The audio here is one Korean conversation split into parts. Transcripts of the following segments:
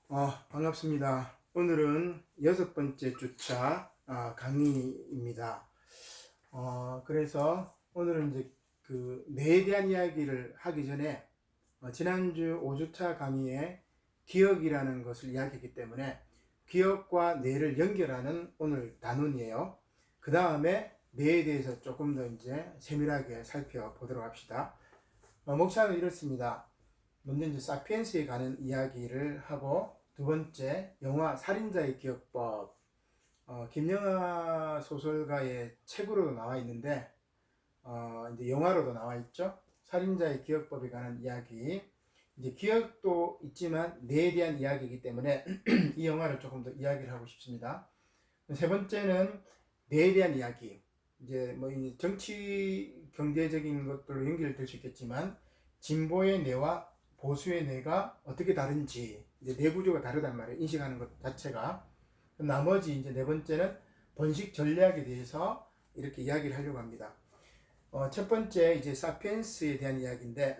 반갑습니다. 오늘은 6번째 주차 강의입니다. 그래서 오늘은 이제 그 뇌에 대한 이야기를 하기 전에 지난주 5주차 강의에 기억이라는 것을 이야기했기 때문에 기억과 뇌를 연결하는 오늘 단원이에요. 그 다음에 뇌에 대해서 조금 더 이제 세밀하게 살펴보도록 합시다. 목차는 이렇습니다. 먼저 이제 사피엔스에 관한 이야기를 하고, 두 번째 영화 살인자의 기억법, 김영하 소설가의 책으로도 나와 있는데 이제 영화로도 나와 있죠. 살인자의 기억법에 관한 이야기. 이제 기억도 있지만 뇌에 대한 이야기이기 때문에 이 영화를 조금 더 이야기를 하고 싶습니다. 세 번째는 뇌에 대한 이야기. 이제 뭐 정치 경제적인 것들로 연결될 수 있겠지만 진보의 뇌와 보수의 뇌가 어떻게 다른지, 이제 뇌 구조가 다르단 말이에요. 인식하는 것 자체가. 나머지 이제 네 번째는 번식 전략에 대해서 이렇게 이야기를 하려고 합니다. 첫 번째 이제 사피엔스에 대한 이야기인데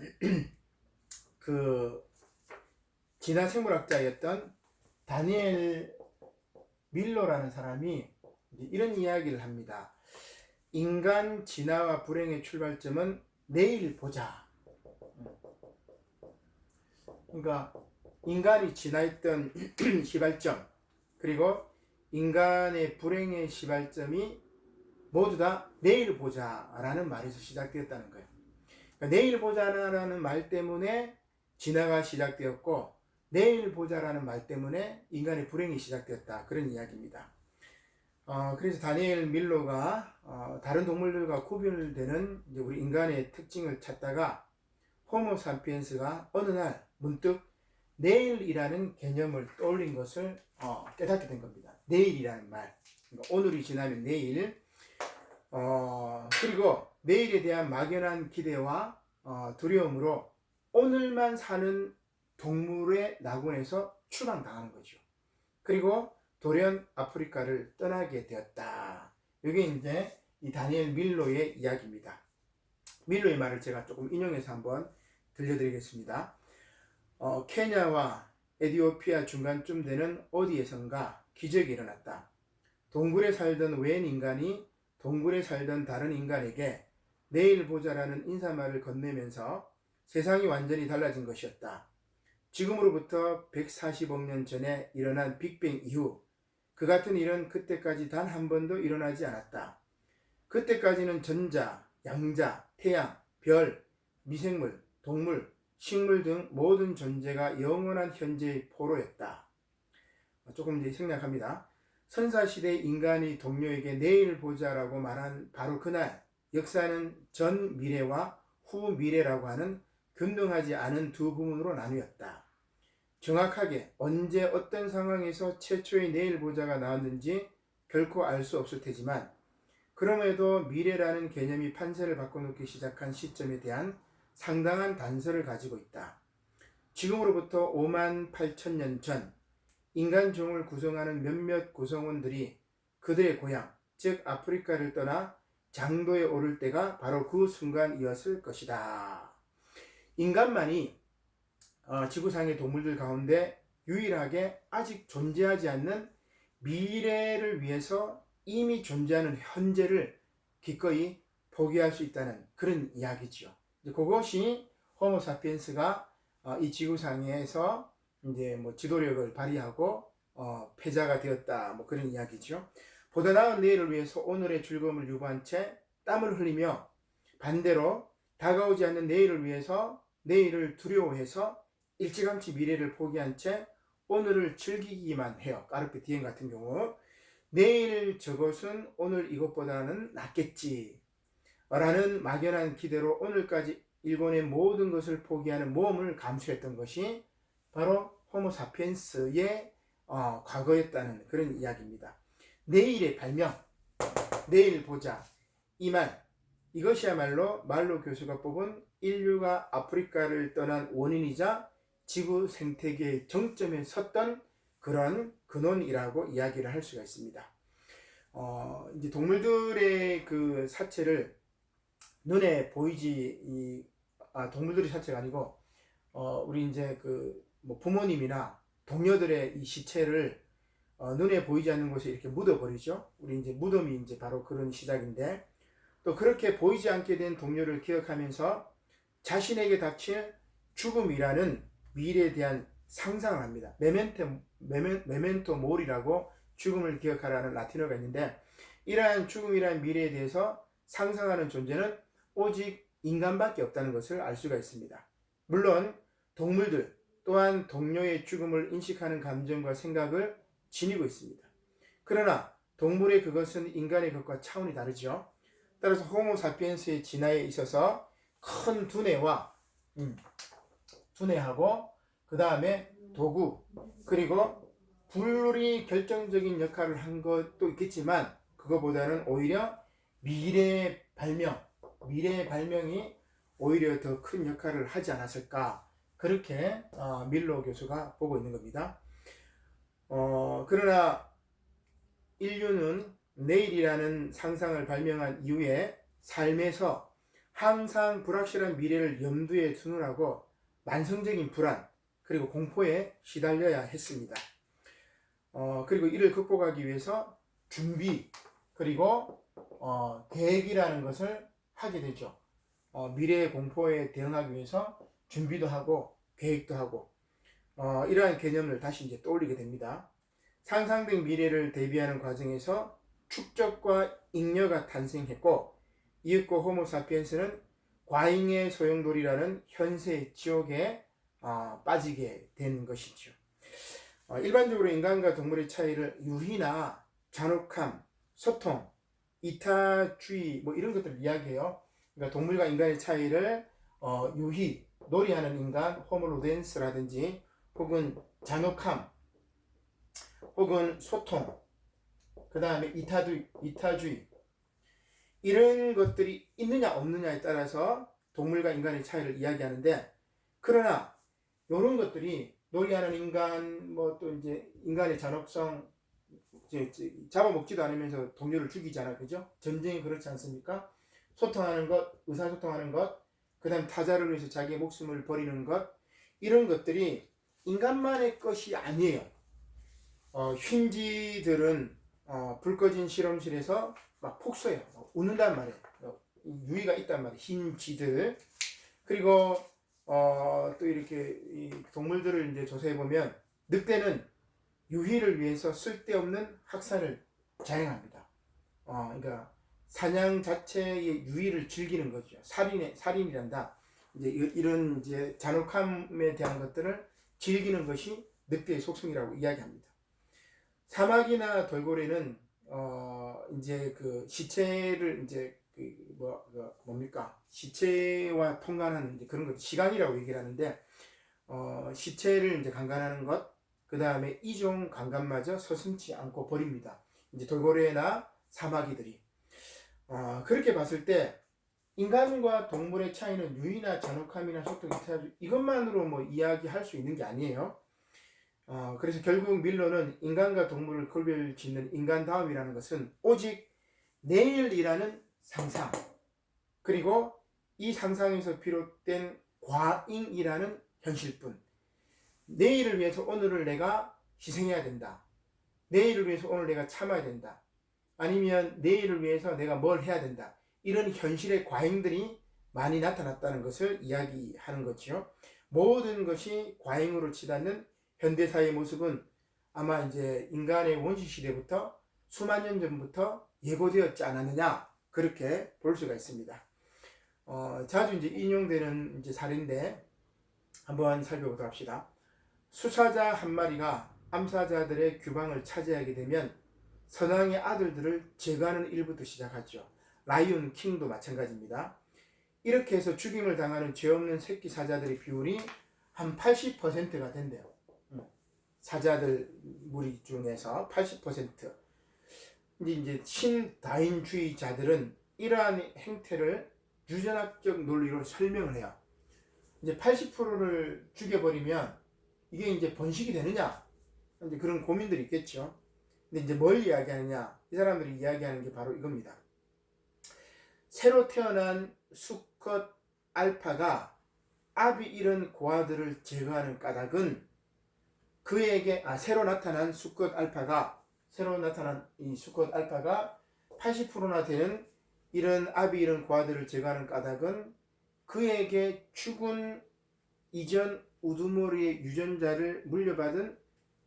그 진화 생물학자였던 다니엘 밀러라는 사람이 이런 이야기를 합니다. 인간 진화와 불행의 출발점은 내일 보자. 그러니까 인간이 진화했던 시발점, 그리고 인간의 불행의 시발점이 모두 다 내일 보자 라는 말에서 시작되었다는 거예요. 그러니까 내일 보자라는 말 때문에 진화가 시작되었고, 내일 보자라는 말 때문에 인간의 불행이 시작되었다, 그런 이야기입니다. 그래서 다니엘 밀러가 다른 동물들과 구별되는 이제 우리 인간의 특징을 찾다가 호모 사피엔스가 어느 날 문득 내일이라는 개념을 떠올린 것을 깨닫게 된 겁니다. 내일이라는 말, 그러니까 오늘이 지나면 내일, 그리고 내일에 대한 막연한 기대와 두려움으로 오늘만 사는 동물의 낙원에서 추방당하는 거죠. 그리고 돌연 아프리카를 떠나게 되었다. 이게 이제 이 다니엘 밀러의 이야기입니다. 밀러의 말을 제가 조금 인용해서 한번 들려드리겠습니다. 케냐와 에티오피아 중간쯤 되는 어디에선가 기적이 일어났다. 동굴에 살던 웬 인간이 동굴에 살던 다른 인간에게 내일 보자라는 인사말을 건네면서 세상이 완전히 달라진 것이었다. 지금으로부터 140억 년 전에 일어난 빅뱅 이후 그 같은 일은 그때까지 단 한 번도 일어나지 않았다. 그때까지는 전자, 양자, 태양, 별, 미생물, 동물, 식물 등 모든 존재가 영원한 현재의 포로였다. 조금 이제 생략합니다. 선사시대 인간이 동료에게 내일 보자라고 말한 바로 그날, 역사는 전 미래와 후 미래라고 하는 균등하지 않은 두 부분으로 나뉘었다. 정확하게 언제 어떤 상황에서 최초의 내일 보자가 나왔는지 결코 알 수 없을 테지만, 그럼에도 미래라는 개념이 판세를 바꿔놓기 시작한 시점에 대한 상당한 단서를 가지고 있다. 지금으로부터 5만 8천 년 전 인간 종을 구성하는 몇몇 구성원들이 그들의 고향, 즉 아프리카를 떠나 장도에 오를 때가 바로 그 순간이었을 것이다. 인간만이 지구상의 동물들 가운데 유일하게 아직 존재하지 않는 미래를 위해서 이미 존재하는 현재를 기꺼이 포기할 수 있다는 그런 이야기죠. 그것이 호모 사피엔스가 이 지구상에서 이제 뭐 지도력을 발휘하고 패자가 되었다, 뭐 그런 이야기죠. 보다 나은 내일을 위해서 오늘의 즐거움을 유보한 채 땀을 흘리며, 반대로 다가오지 않는 내일을 위해서 내일을 두려워해서 일찌감치 미래를 포기한 채 오늘을 즐기기만 해요. 까르페 디엠 같은 경우 내일 저것은 오늘 이것보다는 낫겠지 라는 막연한 기대로 오늘까지 일궈낸 모든 것을 포기하는 모험을 감수했던 것이 바로 호모 사피엔스의 과거였다는 그런 이야기입니다. 내일의 발명, 내일 보자, 이 말, 이것이야말로 말로 교수가 뽑은 인류가 아프리카를 떠난 원인이자 지구 생태계의 정점에 섰던 그런 근원이라고 이야기를 할 수가 있습니다. 이제 동물들의 그 사체를 눈에 보이지, 동물들의 사체가 아니고, 우리 이제 그 뭐 부모님이나 동료들의 이 시체를 눈에 보이지 않는 곳에 이렇게 묻어버리죠. 우리 이제 무덤이 이제 바로 그런 시작인데, 또 그렇게 보이지 않게 된 동료를 기억하면서 자신에게 닥칠 죽음이라는 미래에 대한 상상을 합니다. 메멘토 모리라고 죽음을 기억하라는 라틴어가 있는데, 이러한 죽음이라는 미래에 대해서 상상하는 존재는 오직 인간밖에 없다는 것을 알 수가 있습니다. 물론 동물들 또한 동료의 죽음을 인식하는 감정과 생각을 지니고 있습니다. 그러나 동물의 그것은 인간의 것과 차원이 다르죠. 따라서 호모사피엔스의 진화에 있어서 큰 두뇌하고 그 다음에 도구, 그리고 불이 결정적인 역할을 한 것도 있겠지만, 그거보다는 오히려 미래의 발명이 오히려 더 큰 역할을 하지 않았을까, 그렇게 밀러 교수가 보고 있는 겁니다. 그러나 인류는 내일이라는 상상을 발명한 이후에 삶에서 항상 불확실한 미래를 염두에 두느라고 만성적인 불안 그리고 공포에 시달려야 했습니다. 그리고 이를 극복하기 위해서 준비 그리고 계획이라는 것을 하게 되죠. 미래의 공포에 대응하기 위해서 준비도 하고 계획도 하고 이러한 개념을 다시 이제 떠올리게 됩니다. 상상된 미래를 대비하는 과정에서 축적과 잉여가 탄생했고, 이윽고 호모사피엔스는 과잉의 소용돌이라는 현세의 지옥에 빠지게 된 것이죠. 일반적으로 인간과 동물의 차이를 유희나 잔혹함, 소통, 이타주의 뭐 이런 것들을 이야기해요. 그러니까 동물과 인간의 차이를 유희, 놀이하는 인간, 호모로덴스라든지 혹은 잔혹함, 혹은 소통, 그 다음에 이타주의 이런 것들이 있느냐 없느냐에 따라서 동물과 인간의 차이를 이야기하는데, 그러나 이런 것들이 놀이하는 인간, 뭐 또 이제 인간의 잔혹성, 잡아먹지도 않으면서 동료를 죽이지 않아, 그죠? 전쟁이 그렇지 않습니까? 소통하는 것, 의사소통하는 것, 그 다음 타자를 위해서 자기의 목숨을 버리는 것, 이런 것들이 인간만의 것이 아니에요. 흰쥐들은 불 꺼진 실험실에서 막 폭소해요. 웃는단 말이에요. 유의가 있단 말이에요. 흰쥐들. 그리고 또 이렇게 이 동물들을 이제 조사해 보면 늑대는 유희를 위해서 쓸데없는 학살을 자행합니다. 그러니까 사냥 자체의 유희를 즐기는 거죠. 살인이란다. 이제 이런 이제 잔혹함에 대한 것들을 즐기는 것이 늑대의 속성이라고 이야기합니다. 사막이나 돌고래는 이제 그 시체를 이제 뭡니까? 시체와 통관하는 이제 그런 것, 시간이라고 얘기를 하는데, 시체를 이제 강간하는 것, 그 다음에 이종 강간마저 서슴지 않고 버립니다. 이제 돌고래나 사마귀들이. 그렇게 봤을 때 인간과 동물의 차이는 유의나 잔혹함이나 소통, 이것만으로 뭐 이야기할 수 있는 게 아니에요. 그래서 결국 밀러는 인간과 동물을 구별 짓는 인간다움이라는 것은 오직 내일이라는 상상, 그리고 이 상상에서 비롯된 과잉이라는 현실뿐. 내일을 위해서 오늘을 내가 희생해야 된다. 내일을 위해서 오늘 내가 참아야 된다. 아니면 내일을 위해서 내가 뭘 해야 된다. 이런 현실의 과잉들이 많이 나타났다는 것을 이야기하는 거죠. 모든 것이 과잉으로 치닫는 현대사의 모습은 아마 이제 인간의 원시시대부터 수만 년 전부터 예고되었지 않았느냐, 그렇게 볼 수가 있습니다. 자주 이제 인용되는 이제 사례인데 한번 살펴보도록 합시다. 수사자 한 마리가 암사자들의 규방을 차지하게 되면 선왕의 아들들을 제거하는 일부터 시작하죠. 라이온 킹도 마찬가지입니다. 이렇게 해서 죽임을 당하는 죄 없는 새끼 사자들의 비율이 한 80%가 된대요. 사자들 무리 중에서 80%. 이제 신다인주의자들은 이러한 행태를 유전학적 논리로 설명을 해요. 이제 80%를 죽여버리면 이게 이제 번식이 되느냐? 이제 그런 고민들이 있겠죠. 근데 이제 뭘 이야기하느냐? 이 사람들이 이야기하는 게 바로 이겁니다. 새로 태어난 수컷 알파가 압이 잃은 고아들을 제거하는 까닭은 그에게 새로 나타난 수컷 알파가 이 수컷 알파가 80%나 되는 이런 아비 이런 고아들을 제거하는 까닭은 그에게 죽은 이전 우두머리의 유전자를 물려받은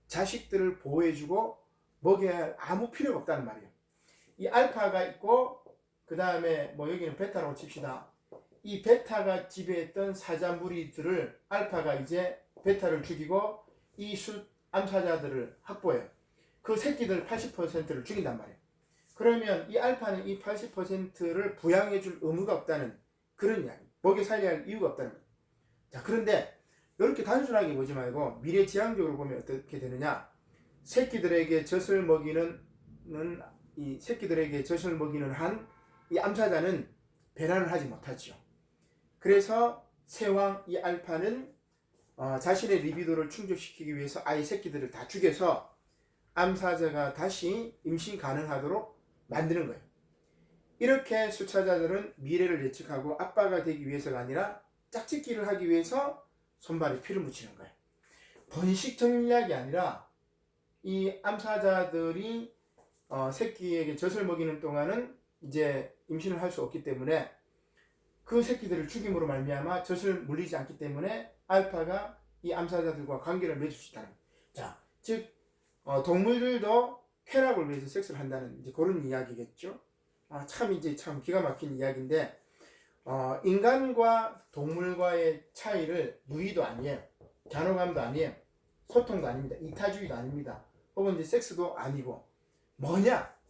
자식들을 보호해주고 먹여야 할 아무 필요가 없다는 말이에요. 이 알파가 있고 그 다음에 뭐 여기는 베타라고 칩시다. 이 베타가 지배했던 사자 무리들을 알파가 이제 베타를 죽이고 이 암사자들을 확보해요. 그 새끼들 80%를 죽인단 말이에요. 그러면 이 알파는 이 80%를 부양해줄 의무가 없다는 그런 이야기. 먹여 살려야 할 이유가 없다는 거예요. 자, 그런데 이렇게 단순하게 보지 말고 미래지향적으로 보면 어떻게 되느냐? 새끼들에게 젖을 먹이는 한 이 암사자는 배란을 하지 못하죠. 그래서 새왕 이 알파는 자신의 리비도를 충족시키기 위해서 아이 새끼들을 다 죽여서 암사자가 다시 임신 가능하도록 만드는 거예요. 이렇게 수차자들은 미래를 예측하고 아빠가 되기 위해서가 아니라 짝짓기를 하기 위해서 손발에 피를 묻히는 거예요. 번식 전략이 아니라 이 암사자들이 새끼에게 젖을 먹이는 동안은 이제 임신을 할 수 없기 때문에 그 새끼들을 죽임으로 말미암아 젖을 물리지 않기 때문에 알파가 이 암사자들과 관계를 맺을 수 있다는 거예요. 자, 즉 동물들도 쾌락을 위해서 섹스를 한다는 이제 그런 이야기겠죠. 참 기가 막힌 이야기인데 인간과 동물과의 차이를 유의도 아니에요. 간호감도 아니에요. 소통도 아닙니다. 이타주의도 아닙니다. 혹은 이제 섹스도 아니고 뭐냐?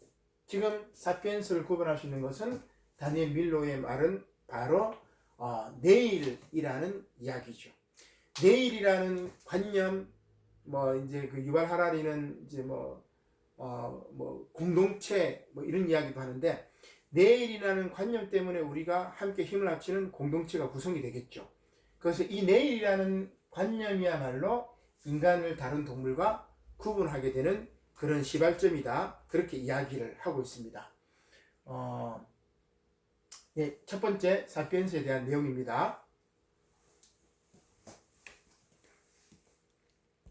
지금 사피엔스를 구분할 수 있는 것은 다니엘 밀로의 말은 바로 내일이라는 이야기죠. 내일이라는 관념, 뭐 이제 그 유발 하라리는 이제 뭐 공동체 뭐 이런 이야기도 하는데 내일이라는 관념 때문에 우리가 함께 힘을 합치는 공동체가 구성이 되겠죠. 그래서 이 내일이라는 관념이야말로 인간을 다른 동물과 구분하게 되는 그런 시발점이다. 그렇게 이야기를 하고 있습니다. 첫 번째 사피엔스에 대한 내용입니다.